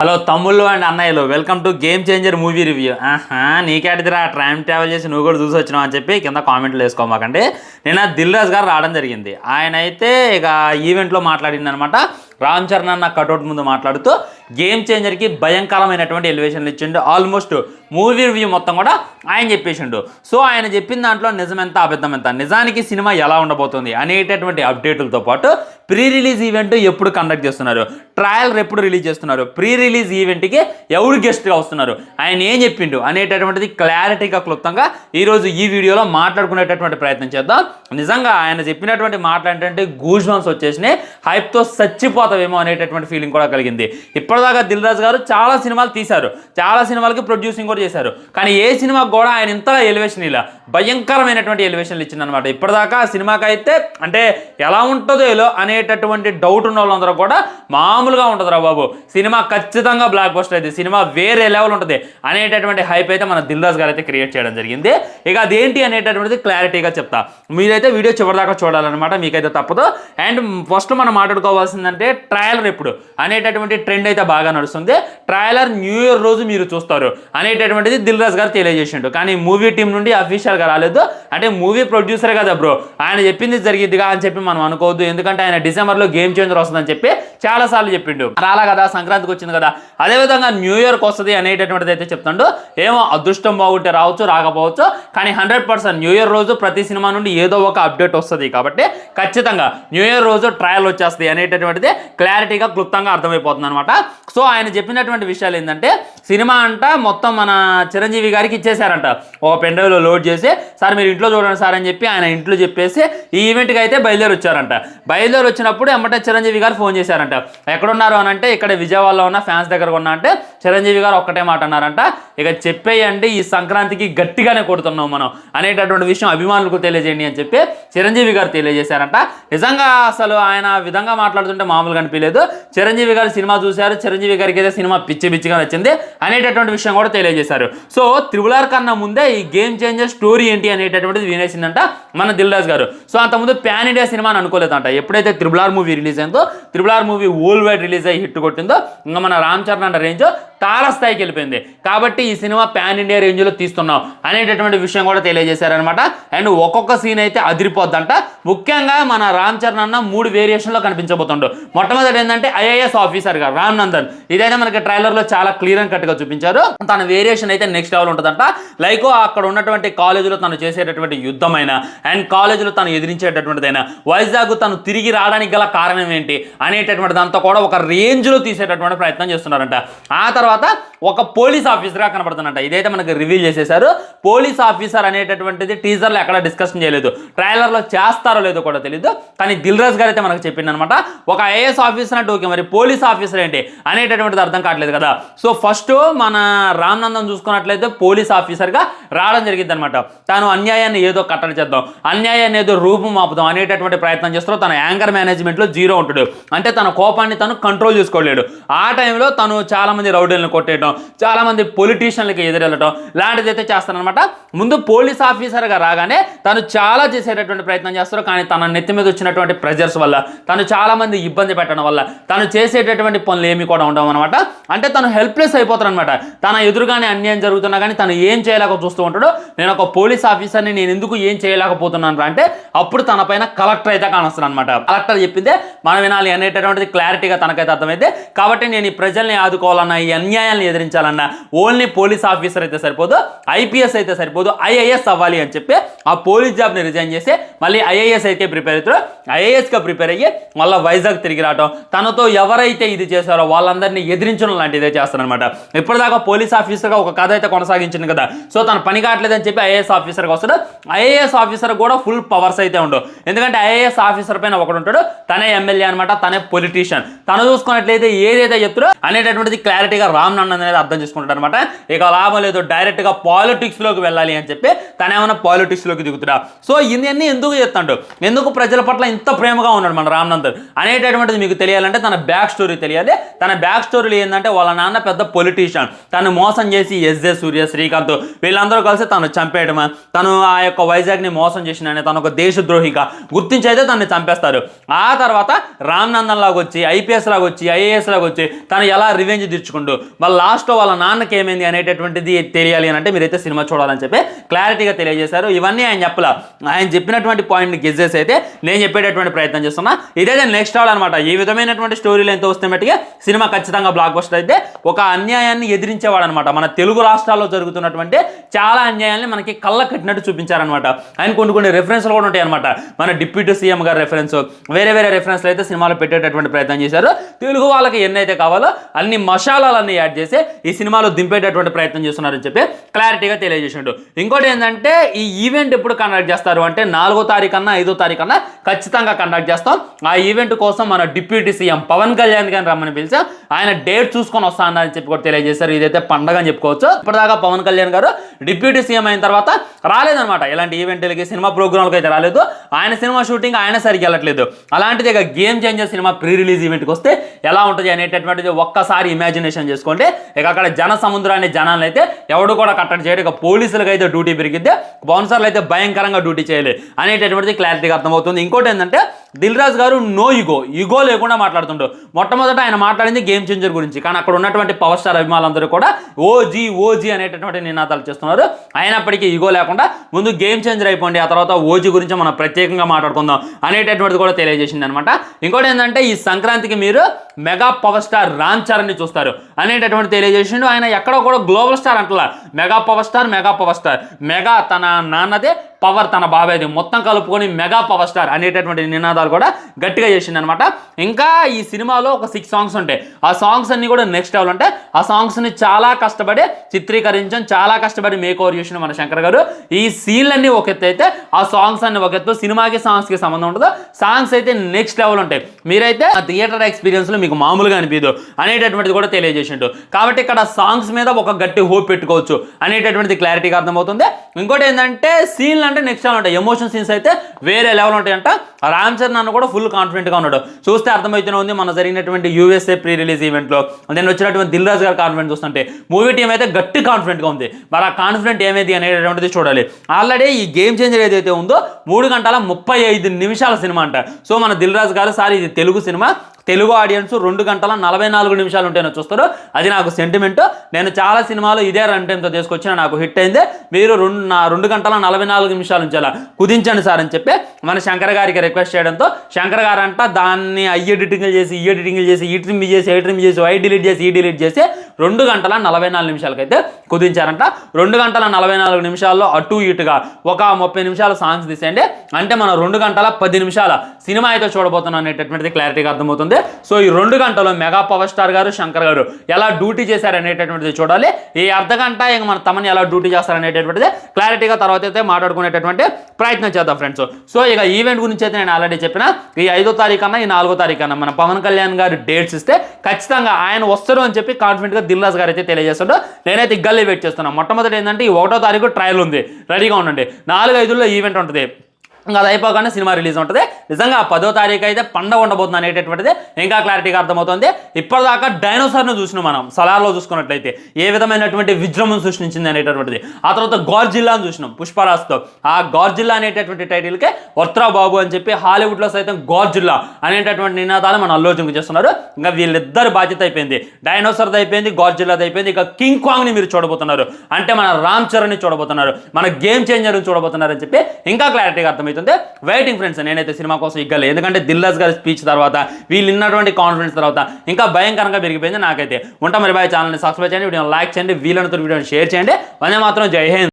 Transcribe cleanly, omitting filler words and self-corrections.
Hello తమ్ముళ్ళు and అన్నయ్యలు, welcome to Game Changer movie review. నీకేటిదిరా టైం ట్రావెల్ చేసి నువ్వు కూడా చూసి వచ్చినావు అని చెప్పి కింద కామెంట్లు వేసుకోమాకండి. నేను దిల్ రాజు గారు రావడం జరిగింది. ఆయన అయితే ఇక ఈవెంట్లో మాట్లాడింది అనమాట. రామ్ చరణ్ అన్న కటౌట్ ముందు మాట్లాడుతూ గేమ్ చేంజర్కి భయంకరమైనటువంటి ఎలివేషన్లు ఇచ్చిండు. ఆల్మోస్ట్ మూవీ రివ్యూ మొత్తం కూడా ఆయన చెప్పేసిండు. సో ఆయన చెప్పిన దాంట్లో నిజమెంత అబద్ధం ఎంత, నిజానికి సినిమా ఎలా ఉండబోతుంది అనేటటువంటి అప్డేట్లతో పాటు ప్రీ రిలీజ్ ఈవెంట్ ఎప్పుడు కండక్ట్ చేస్తున్నారు, ట్రయల్ ఎప్పుడు రిలీజ్ చేస్తున్నారు, ప్రీ రిలీజ్ ఈవెంట్కి ఎవరు గెస్ట్గా వస్తున్నారు, ఆయన ఏం చెప్పిండు అనేటటువంటిది క్లారిటీగా క్లుప్తంగా ఈరోజు ఈ వీడియోలో మాట్లాడుకునేటటువంటి ప్రయత్నం చేద్దాం. నిజంగా ఆయన చెప్పినటువంటి మాటలు ఏంటంటే గూస్ బంప్స్ వచ్చేసినాయి. హైప్తో చచ్చిపోతావేమో అనేటటువంటి ఫీలింగ్ కూడా కలిగింది. ఇప్పటిదాకా దిల్ రాజు గారు చాలా సినిమాలు తీశారు, చాలా సినిమాలకి ప్రొడ్యూసింగ్ కూడా చేశారు. కానీ ఏ సినిమాకి కూడా ఆయన ఇంతగా ఎలివేషన్ ఇలా భయంకరమైనటువంటి ఎలివేషన్లు ఇచ్చిందనమాట. ఇప్పటిదాకా సినిమాకి అయితే అంటే ఎలా ఉంటుందో ఏలో అనేటటువంటి డౌట్ ఉన్న వాళ్ళందరూ కూడా మామూలుగా ఉంటుందిరా బాబు, సినిమా ఖచ్చితంగా బ్లాక్ బస్టర్ అయితే, సినిమా వేరే లెవెల్ ఉంటుంది అనేటటువంటి హైప్ అయితే మన దిల్ రాజు గారు అయితే క్రియేట్ చేయడం జరిగింది. ఇక అదేంటి అనేటటువంటిది క్లారిటీగా చెప్తా. మీరైతే వీడియో చివరిదాకా చూడాలన్నమాట, మీకైతే తప్పదు. అండ్ ఫస్ట్ మనం మాట్లాడుకోవాల్సిందంటే ట్రయలర్ ఎప్పుడు అనేటటువంటి ట్రెండ్ అయితే బాగా నడుస్తుంది. ట్రయలర్ న్యూ ఇయర్ రోజు మీరు చూస్తారు అనేటటువంటిది దిల్ రాజు గారు తెలియజేసిండు. కానీ మూవీ టీం నుండి అఫీషియల్గా రాలేదు. అంటే మూవీ ప్రొడ్యూసరే కదా బ్రో, ఆయన చెప్పింది జరిగిద్దిగా అని చెప్పి మనం అనుకోవద్దు. ఎందుకంటే ఆయన డిసెంబర్లో గేమ్ చేంజర్ వస్తుందని చెప్పి చాలాసార్లు చెప్పిండు. రాలా కదా, సంక్రాంతికి వచ్చింది కదా, అదేవిధంగా న్యూ ఇయర్కి వస్తుంది అనేటటువంటిది అయితే చెప్తాడు. ఏమో అదృష్టం బాగుంటే రావచ్చు, రాకపోవచ్చు, కానీ 100% న్యూ ఇయర్ రోజు ప్రతి సినిమా నుండి ఏదో ఒక అప్డేట్ వస్తుంది. కాబట్టి ఖచ్చితంగా న్యూ ఇయర్ రోజు ట్రయల్ వచ్చేస్తుంది అనేటటువంటిది క్లారిటీగా క్లుప్తంగా అర్థమైపోతుంది అనమాట. సో ఆయన చెప్పినటువంటి విషయాలు ఏంటంటే, సినిమా అంట మొత్తం మన చిరంజీవి గారికి ఇచ్చేసారంట. ఒక పెన్ డ్రైవ్లో లోడ్ చేసి, సార్ మీరు ఇంట్లో చూడండి సార్ అని చెప్పి ఆయన ఇంట్లో చెప్పేసి ఈ ఈవెంట్కి అయితే బయలుదేరి వచ్చారంట. బయలుదేరి వచ్చినప్పుడు ఎమ్మటే చిరంజీవి గారు ఫోన్ చేశారంట. ఎక్కడున్నారు అని అంటే, ఇక్కడ విజయవాడలో ఉన్న ఫ్యాన్స్ దగ్గర ఉన్నా అంటే చిరంజీవి గారు ఒక్కటే మాట అన్నారంట, ఇక చెప్పేయండి ఈ సంక్రాంతికి గట్టిగానే కొడుతున్నాం మనం అనేటటువంటి విషయం అభిమానులకు తెలియజేయండి అని చెప్పి చిరంజీవి గారు తెలియజేశారంట. నిజంగా అసలు ఆయన విధంగా మాట్లాడుతుంటే మామూలుగా అనిపించలేదు. చిరంజీవి గారు సినిమా చూశారు, చిరంజీవి గారికి అయితే సినిమా పిచ్చిగా నచ్చింది అనేటటువంటి విషయం కూడా తెలియజేశారు. సో త్రిబుల్ కన్నా ముందే ఈ గేమ్ చేంజర్ స్టోరీ ఏంటి అనేటటువంటిది వినేసిందంట మన దిల్ రాజు గారు. సో అంతకుముందు ప్యాన్ ఇండియా సినిమా అని అనుకోలేదంట. ఎప్పుడైతే త్రిబుల్ మూవీ రిలీజ్ అయిందో, triple movie world wide release అయ్యి హిట్ కొట్టిందో, ఇంకా మన రామ్ చరణ్ అన్న రేంజ్ తాళ స్థాయికి వెళ్ళిపోయింది. కాబట్టి ఈ సినిమా ప్యాన్ ఇండియా రేంజ్లో తీస్తున్నాం అనేటటువంటి విషయం కూడా తెలియజేశారనమాట. అండ్ ఒక్కొక్క సీన్ అయితే అదిరిపోద్దంట. ముఖ్యంగా మన రామ్ చరణ్ అన్న 3 వేరియేషన్లో కనిపించబోతుండు. మొట్టమొదటి ఏంటంటే ఐఏఎస్ ఆఫీసర్గా రామ్ నందన్, ఇదైతే మనకి ట్రైలర్లో చాలా క్లియర్ అండ్ కట్గా చూపించారు. తన వేరియేషన్ అయితే నెక్స్ట్ లెవెల్ ఉంటుందంట. లైక్ అక్కడ ఉన్నటువంటి కాలేజీలో తను చేసేటటువంటి యుద్ధమైనా, అండ్ కాలేజీలో తను ఎదిరించేటటువంటిదైనా, వైజాగ్ తను తిరిగి రావడానికి గల కారణం ఏంటి అనేటటువంటి దాంతో కూడా ఒక రేంజ్లో తీసేటటువంటి ప్రయత్నం చేస్తున్నారంట. ఆ తర్వాత ఒక పోలీస్ ఆఫీసర్గా కనబడుతుందంట. ఇదైతే మనకి రివీల్ చేసేసారు. పోలీస్ ఆఫీసర్ అనేటటువంటిది టీజర్లో ఎక్కడ డిస్కషన్ చేయలేదు, ట్రైలర్లో చేస్తారో లేదో కూడా తెలియదు. కానీ దిల్ రాజు గారు అయితే మనకు చెప్పింది అనమాట. ఒక ఐఏఎస్ ఆఫీసర్ అంటే ఓకే, మరి పోలీస్ ఆఫీసర్ ఏంటి అనేటటువంటిది అర్థం కావట్లేదు కదా. సో ఫస్ట్ మన రామ్ నందన్ చూసుకున్నట్లయితే పోలీస్ ఆఫీసర్గా రావడం జరిగింది అనమాట. తాను అన్యాయాన్ని ఏదో కట్టడి చేద్దాం, అన్యాయాన్ని ఏదో రూపం ఆపుదాం అనేటటువంటి ప్రయత్నం చేస్తారో. తన యాంకర్ మేనేజ్మెంట్లో జీరో ఉంటాడు. అంటే తన కోపాన్ని తను కంట్రోల్ చేసుకోలేడు. ఆ టైంలో తను చాలా మంది రౌడీలను కొట్టేయడం, చాలా మంది పొలిటీషియన్లకి ఎదురెళ్ళటం లాంటిది అయితే చేస్తానమాట. ముందు పోలీస్ ఆఫీసర్గా రాగానే తను చాలా చేసేటటువంటి ప్రయత్నం చేస్తారు. కానీ తన నెత్తి మీద వచ్చినటువంటి ప్రెజర్స్ వల్ల, తను చాలా మంది ఇబ్బంది పెట్టడం వల్ల తను చేసేటటువంటి పనులు ఏమి కూడా ఉండవు అనమాట. అంటే తను హెల్ప్లెస్ అయిపోతారు అనమాట. తన ఎదురుగానే అన్యాయం జరుగుతున్నా కానీ తను ఏం చేయలేక చూస్తూ ఉంటాడు. నేను ఒక పోలీస్ ఆఫీసర్ని, నేను ఎందుకు ఏం చేయలేకపోతున్నాను అంటే అప్పుడు తన పైన కలెక్టర్ అయితే కానొస్తాను అనమాట. కలెక్టర్ చెప్పిందే మనం వినాలి అనేటటువంటిది క్లారిటీగా తనకైతే అర్థమైంది. కాబట్టి నేను ఈ ప్రజల్ని ఆదుకోవాలన్నా, ఈ అన్యాయాన్ని ఎదిరించాలన్నా ఓన్లీ పోలీస్ ఆఫీసర్ అయితే సరిపోదు, ఐపీఎస్ అయితే సరిపోదు, ఐఏఎస్ అవ్వాలి అని చెప్పి ఆ పోలీస్ జాబ్ని రిజైన్ చేసి మళ్ళీ ఐఏఎస్ అయితే ప్రిపేర్ అవుతారు. ఐఏఎస్గా ప్రిపేర్ అయ్యి మళ్ళీ వైజాగ్ తిరిగి రావడం, తనతో ఎవరైతే ఇది చేశారో వాళ్ళందరినీ ఎదిరించడం లాంటిదే చేస్తారనమాట. ఇప్పటిదాకా పోలీస్ ఆఫీసర్గా ఒక కథ అయితే కొనసాగించింది కదా. సో తన పని కావట్లేదని చెప్పి ఐఏఎస్ ఆఫీసర్గా వస్తాడు. ఐఏఎస్ ఆఫీసర్ కూడా ఫుల్ పవర్స్ అయితే ఉండవు. ఎందుకంటే ఐఏఎస్ ఆఫీసర్ పైన ఒకడు ఉంటాడు, తనే ఎమ్మెల్యే అనమాట, తనే పొలిటీషియన్. తను చూసుకున్నట్లయితే ఏదైతే చెప్తారో అనేటటువంటిది క్లారిటీగా రామ్ నందన్ అనేది అర్థం చేసుకుంటాడు అనమాట. ఇక లాభం లేదు, డైరెక్ట్గా పాలిటిక్స్లోకి వెళ్ళాలి అని చెప్పి తనేమన్నా పాలిటిక్స్లోకి దిగుతున్నా. సో ఇవన్నీ ఎందుకు చెప్తాడు, ఎందుకు ప్రజల పట్ల ఇంత ప్రేమగా ఉన్నాడు మన రామ్నందన్ అనేటటువంటిది మీకు తెలియాలంటే తన బ్యాక్ స్టోరీ తెలియాలి. తన బ్యాక్ స్టోరీలు ఏంటంటే వాళ్ళ నాన్న పెద్ద పొలిటీషియన్, తను మోసం చేసి ఎస్జే సూర్య, శ్రీకాంత్ వీళ్ళందరూ కలిసి తను చంపేయడమా, తను ఆ యొక్క వైజాగ్ని మోసం చేసిన తను ఒక దేశద్రోహిగా గుర్తించి అయితే తనని చంపేస్తారు. ఆ తర్వాత రామ్నందన్ లాగా వచ్చి ఐపీఎస్ లాగా వచ్చి ఐఏఎస్ లాగా వచ్చి తను ఎలా రివెంజ్ తీర్చుకుంటూ వాళ్ళ లాస్ట్లో వాళ్ళ నాన్నకి ఏమైంది అనేటటువంటిది తెలియాలి అని అంటే మీరైతే సినిమా చూడాలని చెప్పి క్లారిటీగా తెలియజేశారు. ఇవన్నీ ఆయన చెప్పలా, ఆయన చెప్పినటువంటి పాయింట్ని గెస్ అయితే నేను చెప్పేటటువంటి ప్రయత్నం చేస్తున్నా. ఇదైతే నెక్స్ట్ లెవెల్ అనమాట. ఈ విధమైనటువంటి స్టోరీలు ఎంతో వస్తే మట్టుగా సినిమా ఖచ్చితంగా బ్లాక్ బస్టర్ అయితే ఒక అన్యాయాన్ని ఎదిరించేవాడు అనమాట. మన తెలుగు రాష్ట్రాల్లో జరుగుతున్నటువంటి చాలా అన్యాయాన్ని మనకి కళ్ళ కట్టినట్టు చూపించారనమాట. ఆయన కొన్ని రెఫరెన్స్లు కూడా ఉంటాయి అనమాట. మన డిప్యూటీ సీఎం గారి రెఫరెన్స్, వేరే రెఫరెన్స్లు అయితే సినిమాలో పెట్టేటటువంటి ప్రయత్నం చేశారు. తెలుగు వాళ్ళకి ఎన్నైతే కావాలో అన్ని మసాలాలన్నీ యాడ్ చేసి ఈ సినిమాలో దింపేటటువంటి ప్రయత్నం చేస్తున్నారని చెప్పి క్లారిటీగా తెలియజేసిండు. ఇంకోటి ఏంటంటే ఈ ఈవెంట్ ఎప్పుడు కండక్ట్ చేస్తారు అంటే 4వ తారీఖున 5వ తారీఖున ఖచ్చితంగా కండక్ట్ చేస్తాం. ఆ ఈవెంట్ కోసం మన డిప్యూటీ సీఎం పవన్ కళ్యాణ్ గారిని రమ్మని పిలిచాం. ఆయన డేట్ చూసుకొని వస్తా అన్నారని చెప్పి కూడా తెలియజేశారు. ఇదైతే పండగ అని చెప్పుకోవచ్చు. ఇప్పటిదాకా పవన్ కళ్యాణ్ గారు డిప్యూటీ సీఎం అయిన తర్వాత రాలేదనమాట. ఇలాంటి ఈవెంట్లకి సినిమా ప్రోగ్రామ్కి అయితే రాలేదు. ఆయన సినిమా షూటింగ్ ఆయన సరిగ్గా వెళ్ళట్లేదు. అలాంటిది ఇక game changer cinema pre release ఈవెంట్కి వస్తే ఎలా ఉంటుంది అనేటటువంటిది ఒక్కసారి ఇమాజినేషన్ చేసుకోండి. ఇక అక్కడ జన సముద్రాన్ని జనాలు అయితే ఎవడు కూడా కట్టడి చేయడం, ఇక పోలీసులకు అయితే డ్యూటీ పెరిగిద్ది, బౌన్సర్లు అయితే భయంకరంగా డ్యూటీ చేయాలి అనేటటువంటిది క్లారిటీగా అర్థమవుతుంది. ఇంకోటి ఏంటంటే దిల్ రాజు గారు నో ఈగో లేకుండా మాట్లాడుతుండు. మొట్టమొదట ఆయన మాట్లాడింది గేమ్ చేంజర్ గురించి, కానీ అక్కడ ఉన్నటువంటి పవర్ స్టార్ అభిమానులందరూ కూడా ఓజీ అనేటటువంటి నినాదాలు చేస్తున్నారు. అయినప్పటికీ ఈగో లేకుండా ముందు గేమ్ చేంజర్ అయిపోండి, ఆ తర్వాత ఓజీ గురించి మనం ప్రత్యేకంగా మాట్లాడుకుందాం అనేటటువంటిది కూడా తెలియజేసింది అనమాట. ఇంకోటి ఏంటంటే ఈ సంక్రాంతికి మీరు మెగా పవర్ స్టార్ రామ్ చరణ్ని చూస్తారు అనేటటువంటి తెలియజేసిండు. ఆయన ఎక్కడో కూడా గ్లోబల్ స్టార్ అంటలా, మెగా పవర్ స్టార్ మెగా తన నాన్నదే, పవర్ తన బాబాయ్ది, మొత్తం కలుపుకొని మెగా పవర్ స్టార్ అనేటటువంటి నినాదాలు కూడా గట్టిగా చేసింది అనమాట. ఇంకా ఈ సినిమాలో ఒక 6 సాంగ్స్ ఉంటాయి. ఆ సాంగ్స్ అన్ని కూడా నెక్స్ట్ లెవెల్ ఉంటాయి. ఆ సాంగ్స్ని చాలా కష్టపడి చిత్రీకరించాం, చాలా కష్టపడి మేక్ ఓవర్ చేసిన మన శంకర్ గారు. ఈ సీన్లన్నీ ఒక ఎత్తు అయితే ఆ సాంగ్స్ అన్ని ఒక ఎత్తు. సినిమాకి సాంగ్స్కి సంబంధం ఉండదు. సాంగ్స్ అయితే నెక్స్ట్ లెవెల్ ఉంటాయి. మీరైతే ఆ థియేటర్ ఎక్స్పీరియన్స్లో మీకు మామూలుగా అనిపించదు అనేటటువంటిది కూడా తెలియజేసిండు. కాబట్టి ఇక్కడ సాంగ్స్ మీద ఒక గట్టి హోప్ పెట్టుకోవచ్చు అనేటటువంటిది క్లారిటీగా అర్థమవుతుంది. ఇంకోటి ఏంటంటే సీన్లు అంటే నెక్స్ట్ లెవెల్ ఉంటాయి. ఎమోషన్ సీన్స్ అయితే వేరే లెవెల్ ఉంటాయంట. రామ్ చరణ్ అన్న కూడా ఫుల్ కాన్ఫిడెంట్గా ఉన్నాడు. చూస్తే అర్థమవుతూనే ఉంది. మన జరిగినటువంటి యూఎస్ఏ ప్రీ రిలీజ్ ఈవెంట్లో నేను వచ్చినటువంటి దిల్ రాజు గారు కాన్ఫిడెంట్ చూస్తుంటే మూవీ టీం అయితే గట్టి కాన్ఫిడెంట్గా ఉంది. మరి ఆ కాన్ఫిడెంట్ ఏమేది అనేటటువంటిది చూడాలి. ఆల్రెడీ ఈ గేమ్ చేంజర్ ఏదైతే ఉందో 3 గంటల 35 నిమిషాల సినిమా అంట. సో మన దిల్ రాజు గారు సార్ ఇది తెలుగు సినిమా, తెలుగు ఆడియన్స్ 2 గంటల 44 నిమిషాలు ఉంటేనే చూస్తారు. అది నాకు సెంటిమెంట్. నేను చాలా సినిమాలు ఇదే రన్ టైంతో తీసుకొచ్చిన నాకు హిట్ అయింది. మీరు 2 గంటల 44 నిమిషాలు ఉంచేలా కుదించండి సార్ అని చెప్పి మన శంకర్ గారికి రిక్వెస్ట్ చేయడంతో శంకర్ గారు అంట దాన్ని ఎడిటింగ్లు చేసి ఈ ట్రిమ్ చేసి ఐ డిలీట్ చేసి 2 గంటల 44 నిమిషాలకైతే కుదించారంట. 2 గంటల 44 నిమిషాల్లో అటు ఇటుగా ఒక 30 నిమిషాల సాంగ్స్ తీసేయండి అంటే మనం 2 గంటల 10 నిమిషాల సినిమా అయితే చూడబోతున్నాం అనేటటువంటిది క్లారిటీగా అర్థమవుతుంది. సో ఈ 2 గంటలు మెగా పవర్ స్టార్ గారు శంకర్ గారు ఎలా డ్యూటీ చేశారనేటటువంటిది చూడాలి. ఈ అర్ధ గంట ఇంక మన తమని ఎలా డ్యూటీ చేస్తారనేటటువంటిది క్లారిటీగా తర్వాత అయితే మాట్లాడుకునేటటువంటి ప్రయత్నం చేద్దాం ఫ్రెండ్స్. సో ఇక ఈవెంట్ గురించి అయితే నేను ఆల్రెడీ చెప్పిన. ఈ 5వ తారీఖున ఈ 4వ తారీఖున మన పవన్ కళ్యాణ్ గారు డేట్స్ ఇస్తే ఖచ్చితంగా ఆయన వస్తారు అని చెప్పి కాన్ఫిడెంట్గా దిల్ రాజు గారు అయితే తెలియజేస్తాడు. నేనైతే ఇగ్గల్లే వెయిట్ చేస్తున్నాను. మొట్టమొదటి ఏంటంటే ఈ 1వ తారీఖు ట్రయల్ ఉంది, రెడీగా ఉండండి. 4-5లో ఈవెంట్ ఉంటుంది. ఇంకా అది అయిపోగానే సినిమా రిలీజ్ ఉంటుంది. నిజంగా 10వ తారీఖు అయితే పండగ ఉండబోతుంది అనేటటువంటిది ఇంకా క్లారిటీగా అర్థమవుతుంది. ఇప్పటిదాకా డైనోసార్ను చూసినాం మనం సలార్లో చూసుకున్నట్లయితే ఏ విధమైనటువంటి విజృంభణ సృష్టించింది అనేటటువంటిది. ఆ తర్వాత గాడ్జిల్లాను చూసినాం పుష్పరాజ్తో. ఆ గాడ్జిల్లా అనేటటువంటి టైటిల్కే వర్త్రా బాబు అని చెప్పి హాలీవుడ్లో సైతం గాడ్జిల్లా అనేటటువంటి నినాదాలు మన అల్లు అర్జున్కి చేస్తున్నారు. ఇంకా వీళ్ళిద్దరు బాధ్యత అయిపోయింది. డైనోసార్ది అయిపోయింది, గాడ్జిల్లాది అయిపోయింది. ఇక కింగ్ కాంగ్ని మీరు చూడబోతున్నారు అంటే మన రామ్ చరణ్ని చూడబోతున్నారు, మన గేమ్ చేంజర్ని చూడబోతున్నారు అని చెప్పి ఇంకా క్లారిటీగా అర్థమవుతుంది. Waiting friends. నేనైతే సినిమా కోసం ఇగ్గలే, ఎందుకంటే దిల్ రాజు గారి స్పీచ్ తర్వాత వీళ్ళు ఉన్నటువంటి కాన్ఫిడెన్స్ తర్వాత ఇంకా భయంకరంగా పెరిగిపోయింది నాకైతే. ఉంటా మరి బాయ్. ఛానల్ని సబ్స్క్రైబ్ చేయండి, వీడియోని లైక్ చేయండి, వీలైనంత వీడియోని షేర్ చేయండి. వందే మాత్రం. జై హింద్.